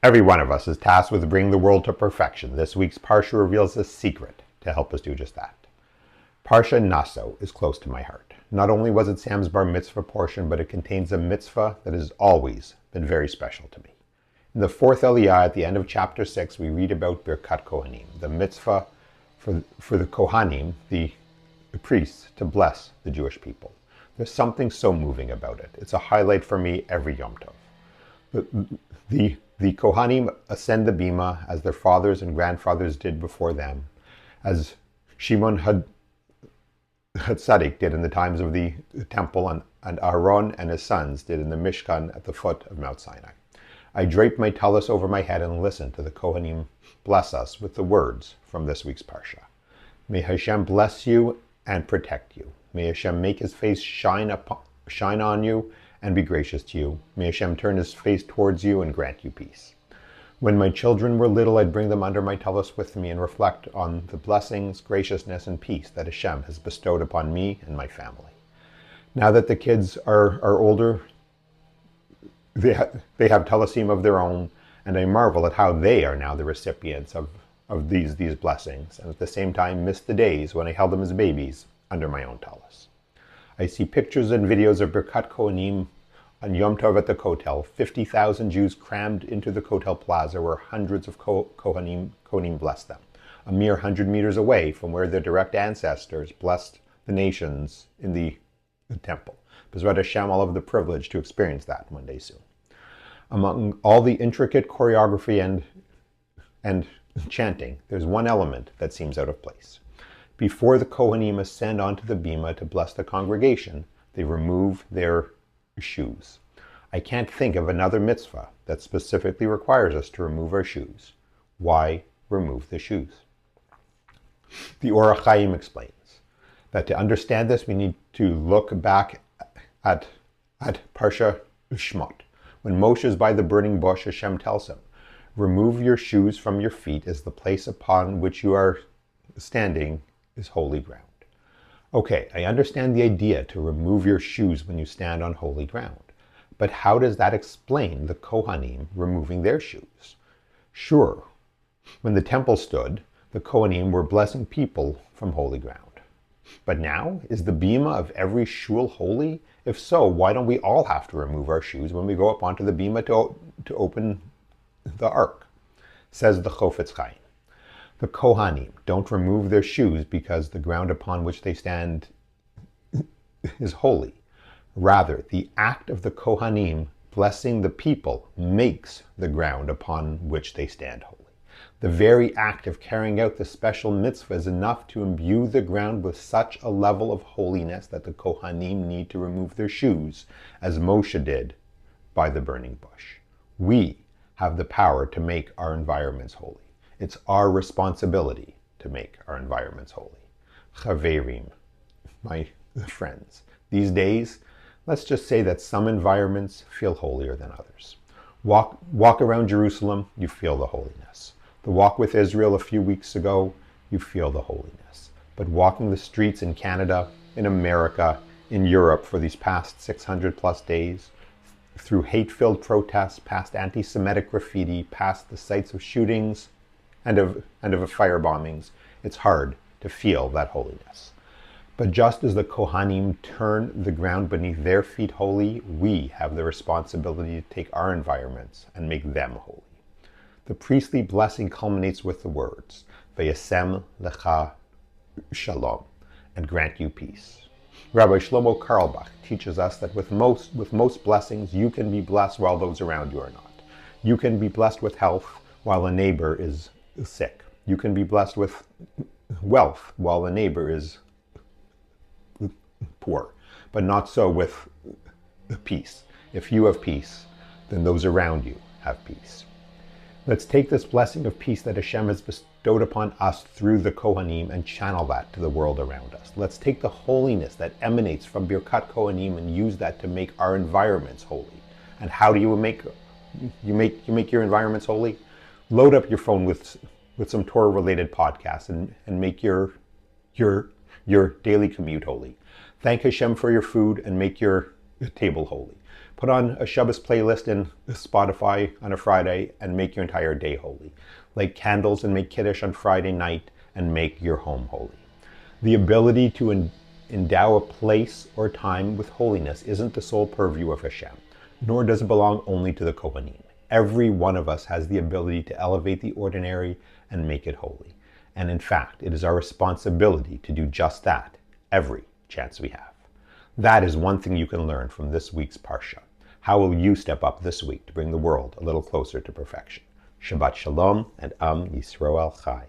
Every one of us is tasked with bringing the world to perfection. This week's Parashah reveals a secret to help us do just that. Parashah Nasso is close to my heart. Not only was it Sam's bar mitzvah portion, but it contains a mitzvah that has always been very special to me. In the fourth Aliyah, at the end of chapter 6, we read about Birkat Kohanim, the mitzvah for the Kohanim, the priests, to bless the Jewish people. There's something so moving about it. It's a highlight for me every Yom Tov. The Kohanim ascend the bima as their fathers and grandfathers did before them, as Shimon Hatzadik did in the times of the temple, and Aaron and his sons did in the Mishkan at the foot of Mount Sinai. I draped my tallis over my head and listened to the Kohanim bless us with the words from this week's Parashah. May Hashem bless you and protect you. May Hashem make his face shine on you and be gracious to you. May Hashem turn his face towards you and grant you peace. When my children were little, I'd bring them under my tallis with me and reflect on the blessings, graciousness, and peace that Hashem has bestowed upon me and my family. Now that the kids are older, they have tallisim of their own, and I marvel at how they are now the recipients of these blessings, and at the same time miss the days when I held them as babies under my own tallis. I see pictures and videos of Birkat Kohanim on Yom Tov at the Kotel, 50,000 Jews crammed into the Kotel Plaza where hundreds of Kohanim blessed them, a mere 100 meters away from where their direct ancestors blessed the nations in the temple. B'ezrat Hashem, I'll have the privilege to experience that one day soon. Among all the intricate choreography and chanting, there's one element that seems out of place. Before the Kohanim ascend onto the bima to bless the congregation, they remove their shoes. I can't think of another mitzvah that specifically requires us to remove our shoes. Why remove the shoes? The Or HaChaim explains that to understand this, we need to look back at Parashah Shmot. When Moshe is by the burning bush, Hashem tells him, remove your shoes from your feet, as the place upon which you are standing is holy ground. Okay, I understand the idea to remove your shoes when you stand on holy ground. But how does that explain the Kohanim removing their shoes? Sure, when the temple stood, the Kohanim were blessing people from holy ground. But now, is the bima of every shul holy? If so, why don't we all have to remove our shoes when we go up onto the bima to open the ark? Says the Chofetz Chaim. The Kohanim don't remove their shoes because the ground upon which they stand is holy. Rather, the act of the Kohanim blessing the people makes the ground upon which they stand holy. The very act of carrying out the special mitzvah is enough to imbue the ground with such a level of holiness that the Kohanim need to remove their shoes, as Moshe did by the burning bush. We have the power to make our environments holy. It's our responsibility to make our environments holy. Chaverim, my friends, these days, let's just say that some environments feel holier than others. Walk around Jerusalem, you feel the holiness. The walk with Israel a few weeks ago, you feel the holiness. But walking the streets in Canada, in America, in Europe for these past 600 plus days, through hate-filled protests, past anti-Semitic graffiti, past the sites of shootings and of fire bombings, it's hard to feel that holiness. But just as the Kohanim turn the ground beneath their feet holy, we have the responsibility to take our environments and make them holy. The priestly blessing culminates with the words, Vayasem lecha shalom, and grant you peace. Rabbi Shlomo Carlebach teaches us that with most blessings, you can be blessed while those around you are not. You can be blessed with health while a neighbor is sick. You can be blessed with wealth while a neighbor is poor, but not so with peace. If you have peace, then those around you have peace. Let's take this blessing of peace that Hashem has bestowed upon us through the Kohanim and channel that to the world around us. Let's take the holiness that emanates from Birkat Kohanim and use that to make our environments holy. And how do you make your environments holy? Load up your phone with some Torah-related podcasts and make your daily commute holy. Thank Hashem for your food and make your table holy. Put on a Shabbos playlist in Spotify on a Friday and make your entire day holy. Light candles and make Kiddush on Friday night and make your home holy. The ability to endow a place or time with holiness isn't the sole purview of Hashem, nor does it belong only to the Kohanim. Every one of us has the ability to elevate the ordinary and make it holy. And in fact, it is our responsibility to do just that every chance we have. That is one thing you can learn from this week's Parsha. How will you step up this week to bring the world a little closer to perfection? Shabbat Shalom and Am Yisrael Chai.